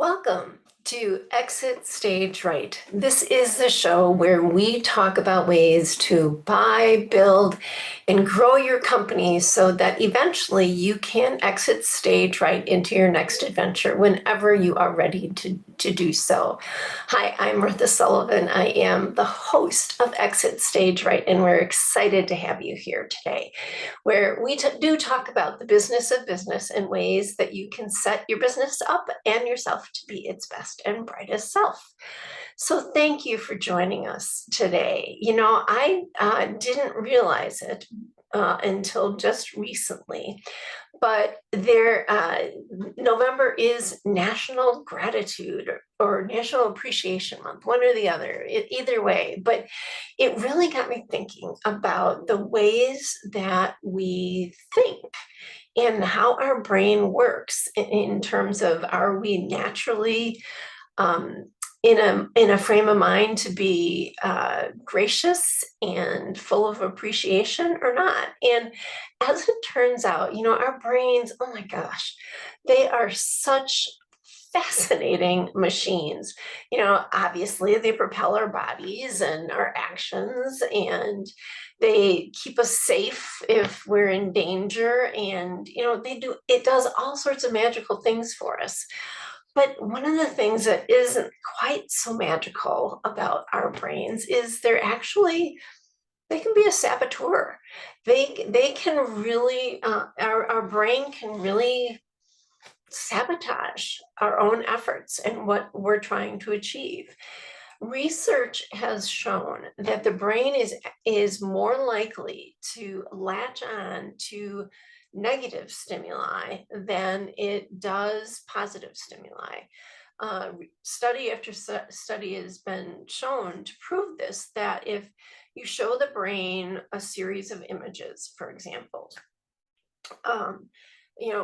Welcome to Exit Stage Right. This is the show where we talk about ways to buy, build, and grow your company so that eventually you can exit stage right into your next adventure whenever you are ready to do so. Hi, I'm Martha Sullivan. I am the host of Exit Stage Right, and we're excited to have you here today, where we do talk about the business of business and ways that you can set your business up and yourself to be its best and brightest self. So thank you for joining us today. I didn't realize it until just recently, but November is National Gratitude or National Appreciation Month, one or the other, either way. But it really got me thinking about the ways that we think and how our brain works in terms of, are we naturally um, in a frame of mind to be gracious and full of appreciation or not? And as it turns out, our brains, oh my gosh, they are such fascinating machines. Obviously they propel our bodies and our actions, and they keep us safe if we're in danger, and it does all sorts of magical things for us. But one of the things that isn't quite so magical about our brains is they can be a saboteur. They can really our brain can really sabotage our own efforts and what we're trying to achieve. Research has shown that the brain is more likely to latch on to negative stimuli than it does positive stimuli. Study after study has been shown to prove this, that if you show the brain a series of images, for example, um,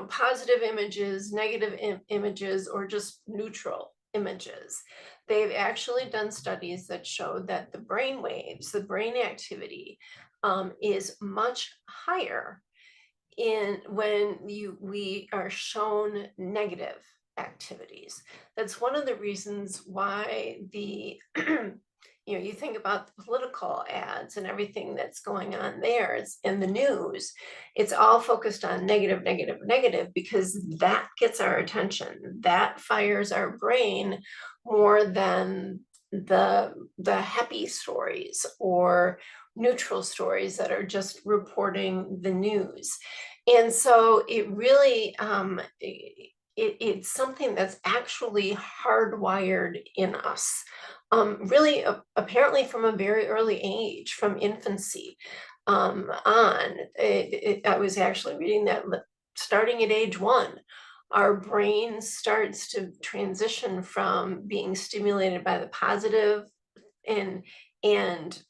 positive images, negative images, or just neutral images. They've actually done studies that show that the brain waves, the brain activity, is much higher in when we are shown negative activities. That's one of the reasons why the you think about the political ads and everything that's going on there. It's in the news. It's all focused on negative, negative, negative, because that gets our attention. That fires our brain more than the happy stories or neutral stories that are just reporting the news. And so it really it's something that's actually hardwired in us, really, apparently from a very early age, from infancy on. I was actually reading that starting at age 1, our brain starts to transition from being stimulated by the positive and and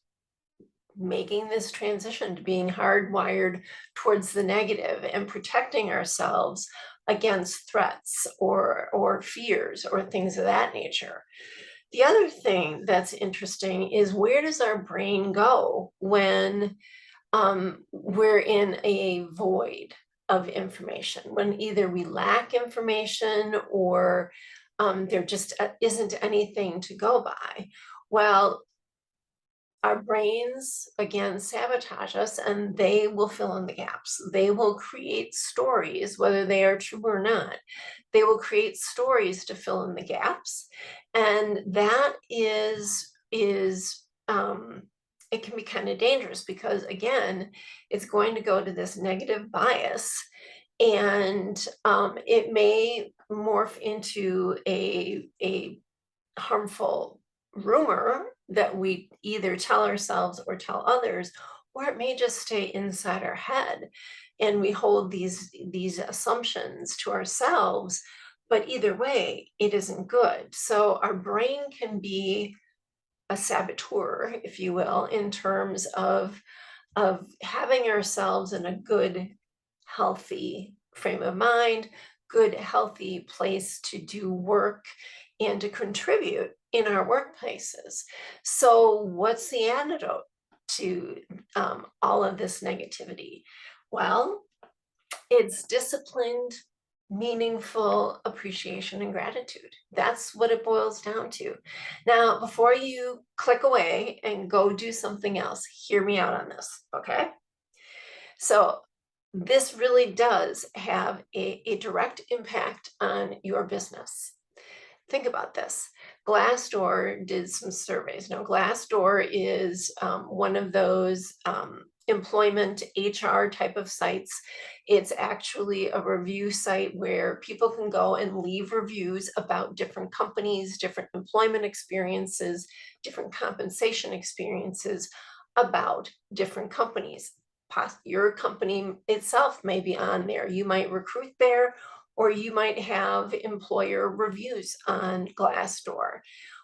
making this transition to being hardwired towards the negative and protecting ourselves against threats or fears or things of that nature. The other thing that's interesting is, where does our brain go when we're in a void of information, when either we lack information or there just isn't anything to go by? Well, our brains again sabotage us, and they will fill in the gaps. They will create stories, whether they are true or not. They will create stories to fill in the gaps, and that is it can be kind of dangerous, because again, it's going to go to this negative bias, and it may morph into a harmful rumor that we either tell ourselves or tell others, or it may just stay inside our head, and we hold these assumptions to ourselves. But either way, it isn't good. So our brain can be a saboteur, if you will, in terms of having ourselves in a good, healthy frame of mind, good, healthy place to do work and to contribute in our workplaces. So, what's the antidote to all of this negativity? Well, it's disciplined meaningful appreciation and gratitude. That's what it boils down to. Now, before you click away and go do something else, hear me out on this, okay? So, this really does have a direct impact on your business. Think about this. Glassdoor did some surveys. Now, Glassdoor is one of those employment HR type of sites. It's actually a review site where people can go and leave reviews about different companies, different employment experiences, different compensation experiences about different companies. Your company itself may be on there. You might recruit there, or you might have employer reviews on Glassdoor.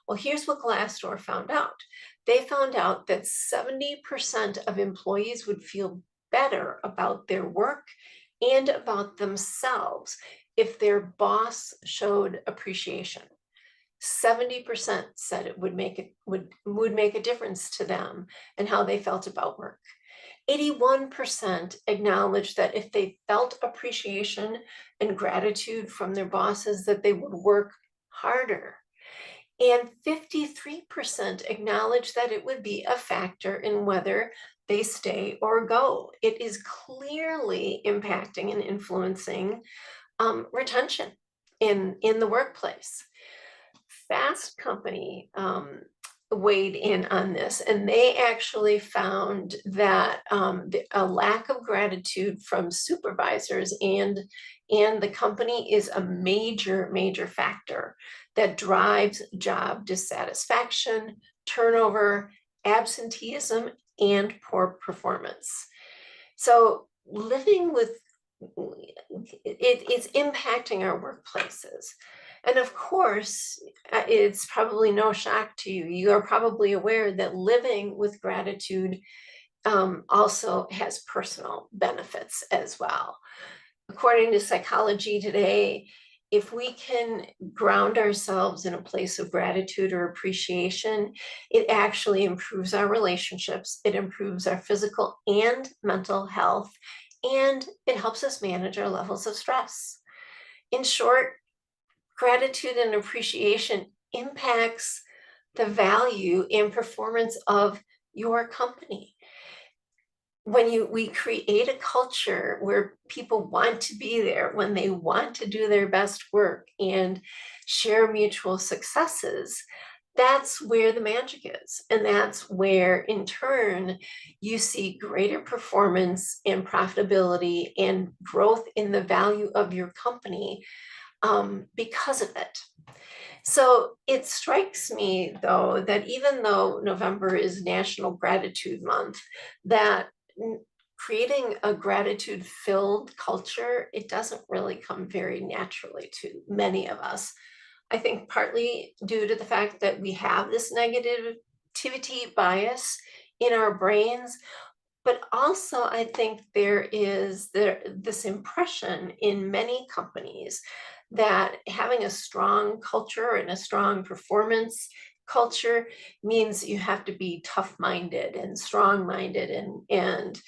Well, here's what Glassdoor found out. They found out that 70% of employees would feel better about their work and about themselves if their boss showed appreciation. 70% said it would make a difference to them and how they felt about work. 81% acknowledged that if they felt appreciation and gratitude from their bosses, that they would work harder. And 53% acknowledged that it would be a factor in whether they stay or go. It is clearly impacting and influencing retention in the workplace. Fast Company weighed in on this, and they actually found that a lack of gratitude from supervisors and the company is a major factor that drives job dissatisfaction, turnover, absenteeism, and poor performance. So living with it's impacting our workplaces. And of course, it's probably no shock to you. You are probably aware that living with gratitude also has personal benefits as well. According to Psychology Today, if we can ground ourselves in a place of gratitude or appreciation, it actually improves our relationships, it improves our physical and mental health, and it helps us manage our levels of stress. In short, gratitude and appreciation impacts the value and performance of your company. When we create a culture where people want to be there, when they want to do their best work and share mutual successes, that's where the magic is. And that's where, in turn, you see greater performance and profitability and growth in the value of your company because of it. So it strikes me, though, that even though November is National Gratitude Month, that creating a gratitude-filled culture, it doesn't really come very naturally to many of us. I think partly due to the fact that we have this negativity bias in our brains, but also I think there is this impression in many companies that having a strong culture and a strong performance culture means you have to be tough-minded and strong-minded, and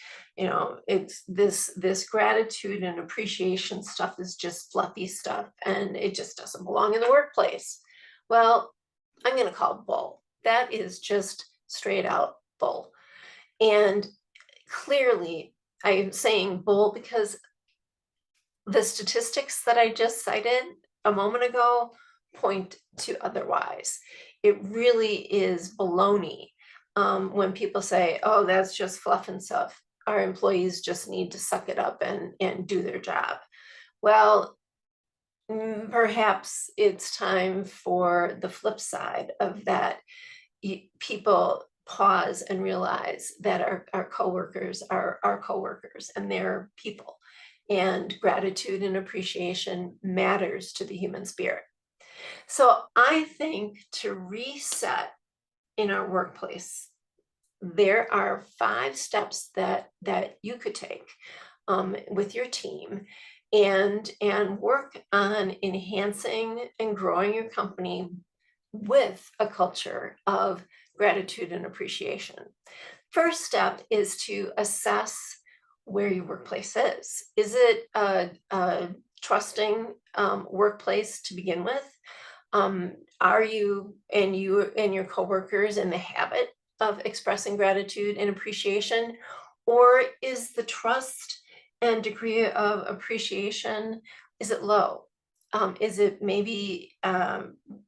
it's this gratitude and appreciation stuff is just fluffy stuff and it just doesn't belong in the workplace. Well, I'm going to call bull. That is just straight out bull. And clearly I am saying bull because the statistics that I just cited a moment ago point to otherwise. It really is baloney when people say, oh, that's just fluff and stuff. Our employees just need to suck it up and do their job. Well, perhaps it's time for the flip side of that. People pause and realize that our coworkers are our coworkers and they're people. And gratitude and appreciation matters to the human spirit. So I think to reset in our workplace, there are 5 steps that you could take with your team and work on enhancing and growing your company with a culture of gratitude and appreciation. First step is to assess where your workplace is. Is it a trusting workplace to begin with? Are you and your coworkers in the habit of expressing gratitude and appreciation? Or is the trust and degree of appreciation, is it low? Is it maybe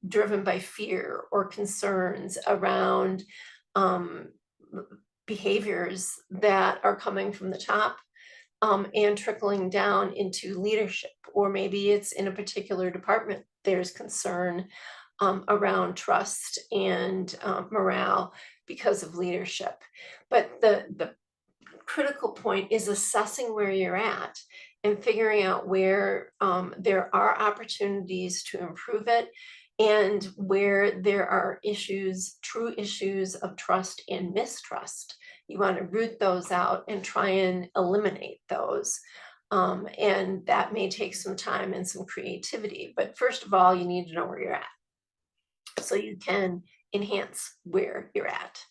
driven by fear or concerns around um, behaviors that are coming from the top and trickling down into leadership? Or maybe it's in a particular department, there's concern around trust and morale because of leadership. But the critical point is assessing where you're at and figuring out where there are opportunities to improve it and where there are issues, true issues of trust and mistrust. You want to root those out and try and eliminate those. And that may take some time and some creativity. But first of all, you need to know where you're at so you can enhance where you're at.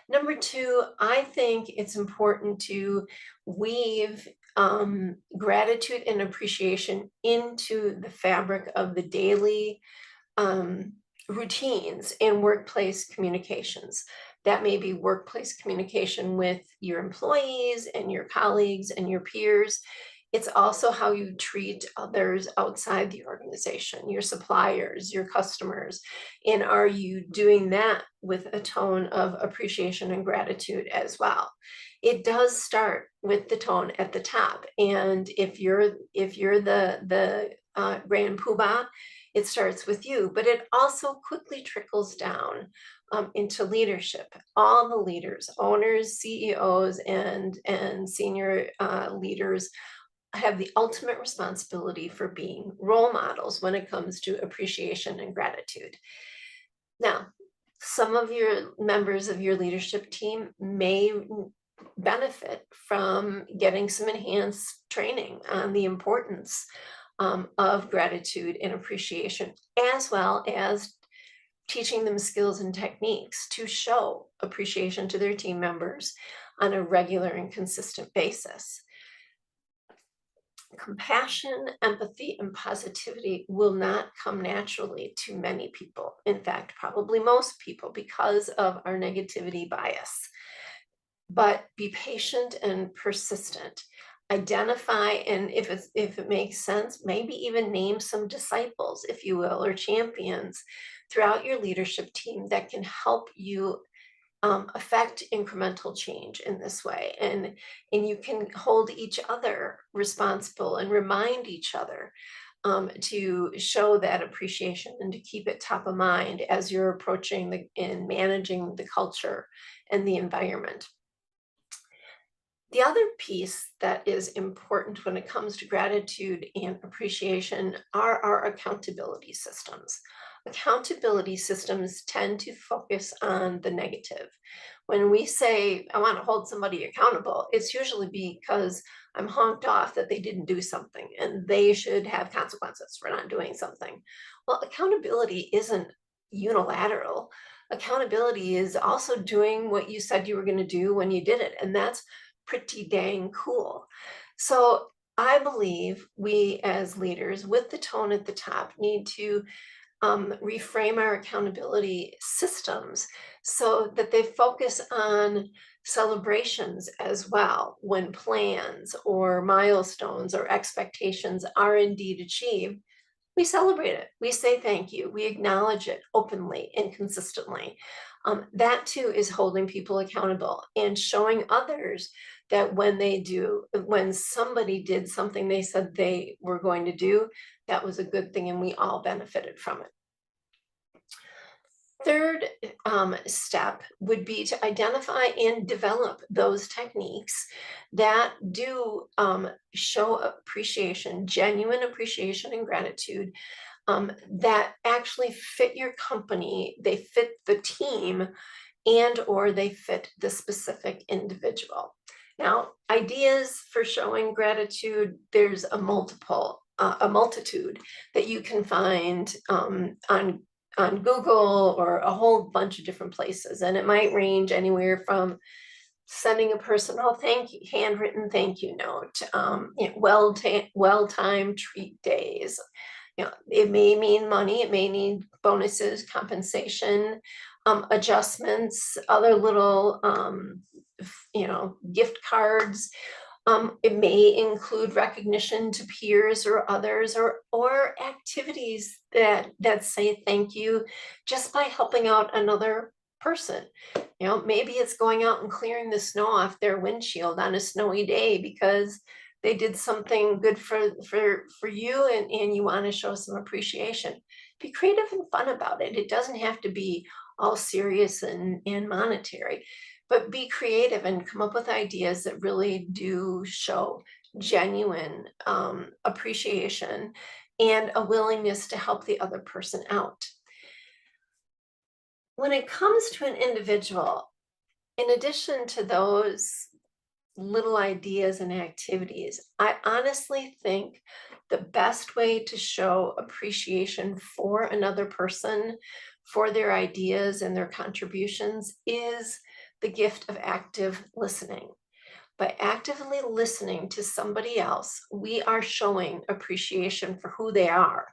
Number two, I think it's important to weave gratitude and appreciation into the fabric of the daily routines and workplace communications. That may be workplace communication with your employees and your colleagues and your peers. It's also how you treat others outside the organization, your suppliers, your customers. And are you doing that with a tone of appreciation and gratitude as well? It does start with the tone at the top. And if you're the grand poobah, it starts with you, but it also quickly trickles down into leadership. All the leaders, owners, CEOs, and senior leaders have the ultimate responsibility for being role models when it comes to appreciation and gratitude. Now, some of your members of your leadership team may benefit from getting some enhanced training on the importance of gratitude and appreciation, as well as teaching them skills and techniques to show appreciation to their team members on a regular and consistent basis. Compassion, empathy, and positivity will not come naturally to many people. In fact, probably most people, because of our negativity bias. But be patient and persistent. Identify, and if it makes sense, maybe even name some disciples, if you will, or champions throughout your leadership team that can help you affect incremental change in this way. And you can hold each other responsible and remind each other to show that appreciation and to keep it top of mind as you're approaching and managing the culture and the environment. The other piece that is important when it comes to gratitude and appreciation are our accountability systems. Accountability systems tend to focus on the negative. When we say, I want to hold somebody accountable, it's usually because I'm honked off that they didn't do something and they should have consequences for not doing something. Well, accountability isn't unilateral. Accountability is also doing what you said you were going to do when you did it. And that's pretty dang cool. So I believe we as leaders with the tone at the top need to reframe our accountability systems so that they focus on celebrations as well when plans or milestones or expectations are indeed achieved. We celebrate it. We say thank you. We acknowledge it openly and consistently. That too is holding people accountable and showing others that when somebody did something they said they were going to do, that was a good thing and we all benefited from it. Third step would be to identify and develop those techniques that do show appreciation, genuine appreciation and gratitude that actually fit your company, they fit the team, and or they fit the specific individual. Now, ideas for showing gratitude, there's a multitude that you can find on Google or a whole bunch of different places. And it might range anywhere from sending a personal handwritten thank you note, well-timed treat days. It may mean money, it may need bonuses, compensation, adjustments, other little, gift cards. It may include recognition to peers or others, or activities that say thank you just by helping out another person. Maybe it's going out and clearing the snow off their windshield on a snowy day because they did something good for you, and you want to show some appreciation. Be creative and fun about it. It doesn't have to be all serious and monetary, but be creative and come up with ideas that really do show genuine appreciation and a willingness to help the other person out. When it comes to an individual, in addition to those little ideas and activities, I honestly think the best way to show appreciation for another person, for their ideas and their contributions, is the gift of active listening. By actively listening to somebody else, we are showing appreciation for who they are.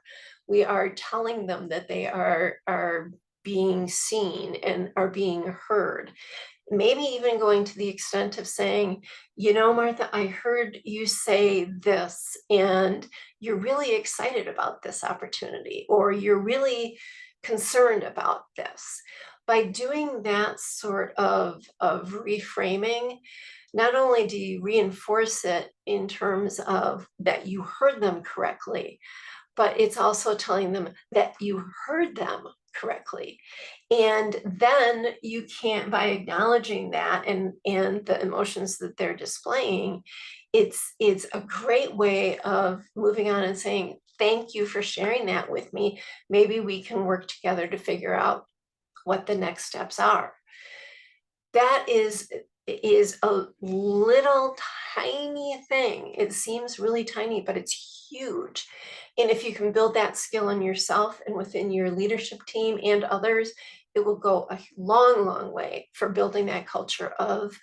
We are telling them that they are being seen and are being heard. Maybe even going to the extent of saying, Martha, I heard you say this, and you're really excited about this opportunity, or you're really concerned about this. By doing that sort of reframing, not only do you reinforce it in terms of that you heard them correctly, but it's also telling them that you heard them correctly. And then you can't, by acknowledging that and the emotions that they're displaying, it's a great way of moving on and saying, thank you for sharing that with me. Maybe we can work together to figure out what the next steps are. That is a little tiny thing. It seems really tiny, but it's huge. And if you can build that skill in yourself and within your leadership team and others, it will go a long, long way for building that culture of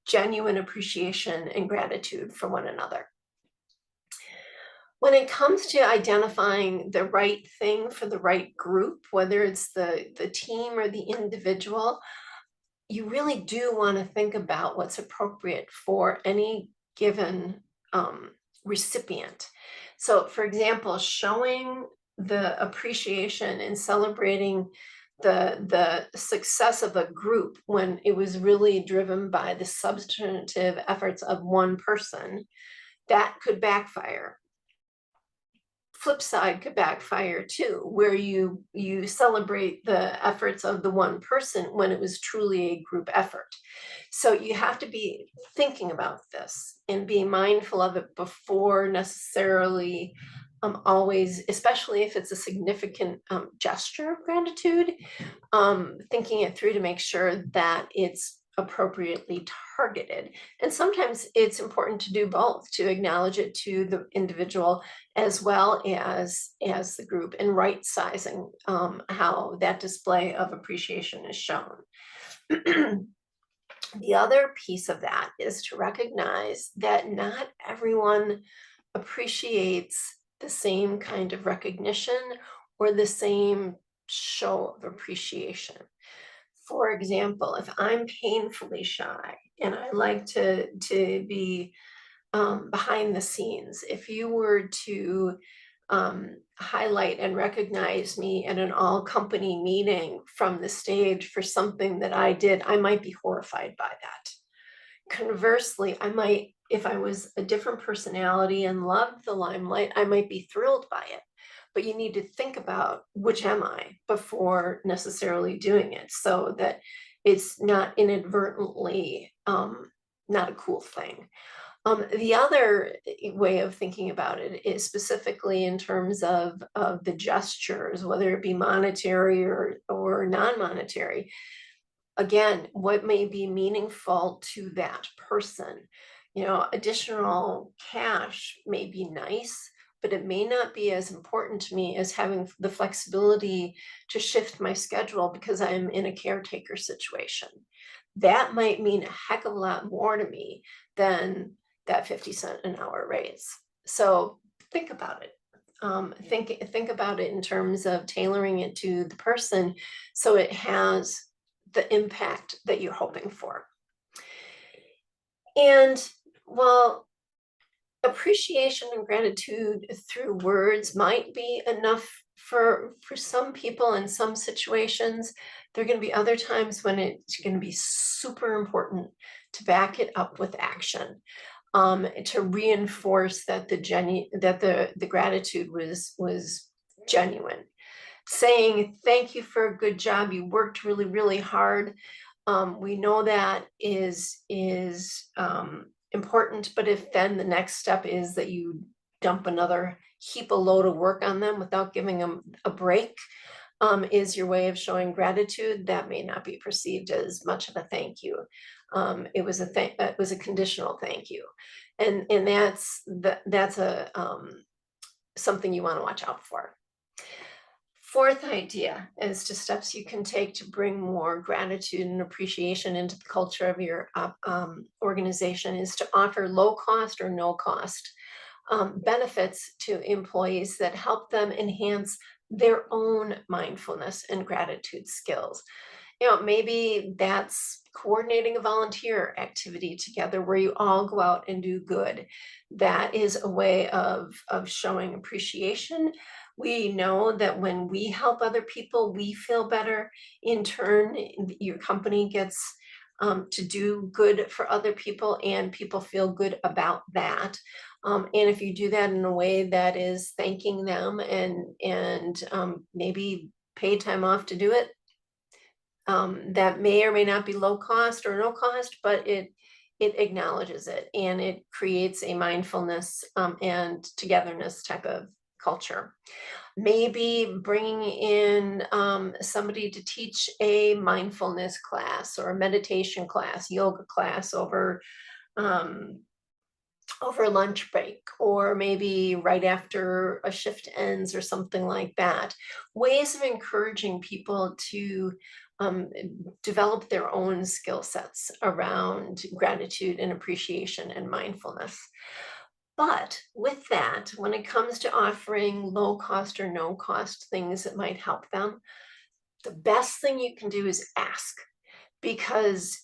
genuine appreciation and gratitude for one another. When it comes to identifying the right thing for the right group, whether it's the team or the individual, you really do want to think about what's appropriate for any given recipient. So, for example, showing the appreciation and celebrating the success of a group when it was really driven by the substantive efforts of one person, that could backfire. Flip side could backfire too, where you celebrate the efforts of the one person when it was truly a group effort. So you have to be thinking about this and being mindful of it before necessarily always, especially if it's a significant gesture of gratitude, thinking it through to make sure that it's appropriately targeted. And sometimes it's important to do both, to acknowledge it to the individual as well as the group, and right sizing how that display of appreciation is shown. The other piece of that is to recognize that not everyone appreciates the same kind of recognition or the same show of appreciation. For example, if I'm painfully shy and I like to be behind the scenes, if you were to highlight and recognize me at an all company meeting from the stage for something that I did, I might be horrified by that. Conversely, I might, if I was a different personality and loved the limelight, I might be thrilled by it. But you need to think about which am I before necessarily doing it, so that it's not inadvertently not a cool thing. The other way of thinking about it is specifically in terms of the gestures, whether it be monetary or non-monetary. Again, what may be meaningful to that person. Additional cash may be nice, but it may not be as important to me as having the flexibility to shift my schedule because I'm in a caretaker situation. that might mean a heck of a lot more to me than that 50 cent an hour raise. So think about it. Think about it in terms of tailoring it to the person so it has the impact that you're hoping for. And while appreciation and gratitude through words might be enough for some people in some situations, there are going to be other times when it's going to be super important to back it up with action, to reinforce that the gratitude was genuine. Saying thank you for a good job, you worked really really hard. We know that is important, but if then the next step is that you dump another heap of load of work on them without giving them a break, is your way of showing gratitude, that may not be perceived as much of a thank you. It was a conditional thank you, and that's a something you want to watch out for. Fourth idea as to steps you can take to bring more gratitude and appreciation into the culture of your organization is to offer low cost or no cost benefits to employees that help them enhance their own mindfulness and gratitude skills. Maybe that's coordinating a volunteer activity together where you all go out and do good. That is a way of showing appreciation. We know that when we help other people, we feel better. In turn, your company gets to do good for other people, and people feel good about that. And if you do that in a way that is thanking them and maybe pay time off to do it, that may or may not be low cost or no cost, but it acknowledges it and it creates a mindfulness and togetherness type of culture. Maybe bringing in somebody to teach a mindfulness class or a meditation class, yoga class um, over lunch break, or maybe right after a shift ends or something like that. Ways of encouraging people to develop their own skill sets around gratitude and appreciation and mindfulness. But with that, when it comes to offering low cost or no cost things that might help them, the best thing you can do is ask, because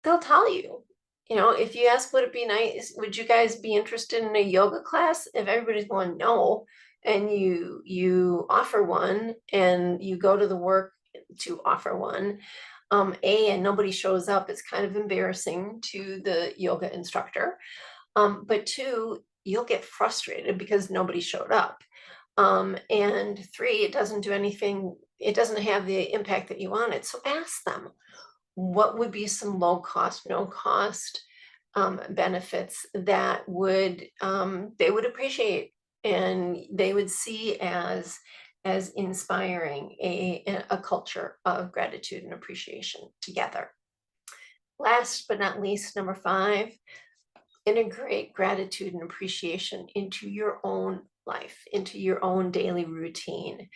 they'll tell you. If you ask, would it be nice, would you guys be interested in a yoga class? If everybody's going no, and you offer one and you go to the work to offer one, and nobody shows up, it's kind of embarrassing to the yoga instructor. But two, you'll get frustrated because nobody showed up. And three, it doesn't do anything, it doesn't have the impact that you wanted. So ask them, what would be some low cost, no cost benefits that they would appreciate and they would see as inspiring a culture of gratitude and appreciation together. Last but not least, number 5, integrate gratitude and appreciation into your own life, into your own daily routine.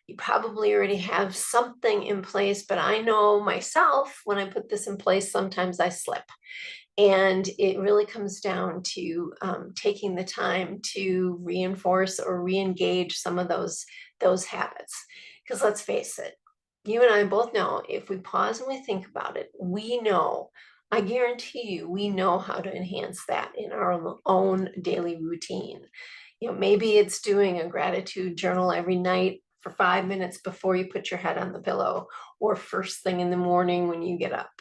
You probably already have something in place, but I know myself, when I put this in place, sometimes I slip. And it really comes down to taking the time to reinforce or re-engage some of those habits. Because let's face it, you and I both know if we pause and we think about it, we know, I guarantee you, we know how to enhance that in our own daily routine. Maybe it's doing a gratitude journal every night for 5 minutes before you put your head on the pillow, or first thing in the morning when you get up.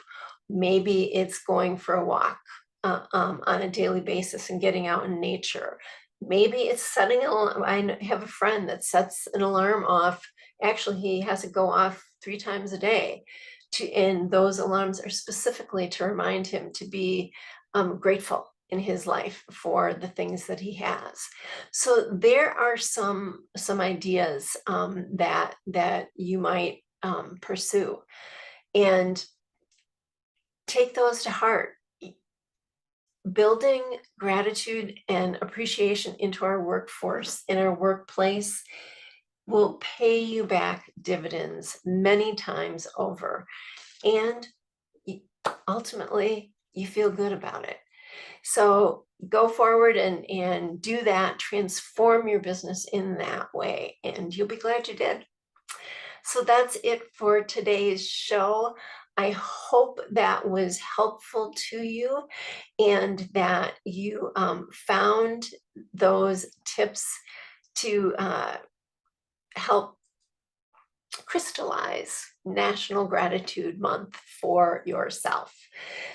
Maybe it's going for a walk on a daily basis and getting out in nature. Maybe it's setting I have a friend that sets an alarm off. Actually, he has it go off 3 times a day. And those alarms are specifically to remind him to be grateful in his life for the things that he has. So there are some ideas that you might pursue, and take those to heart. Building gratitude and appreciation into our workforce, in our workplace, will pay you back dividends many times over. And ultimately you feel good about it. So go forward and do that, transform your business in that way, and you'll be glad you did. So that's it for today's show. I hope that was helpful to you and that you found those tips to help crystallize National Gratitude Month for yourself.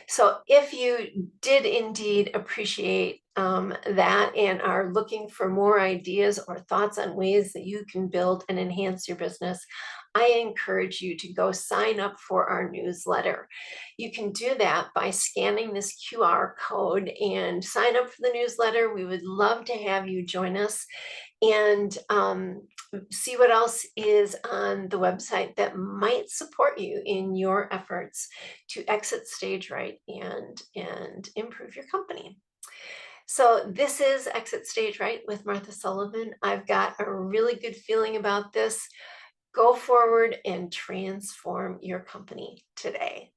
So if you did indeed appreciate that and are looking for more ideas or thoughts on ways that you can build and enhance your business, I encourage you to go sign up for our newsletter. You can do that by scanning this QR code and sign up for the newsletter. We would love to have you join us and see what else is on the website that might support you in your efforts to exit stage right and improve your company. So this is Exit Stage Right with Martha Sullivan. I've got a really good feeling about this. Go forward and transform your company today.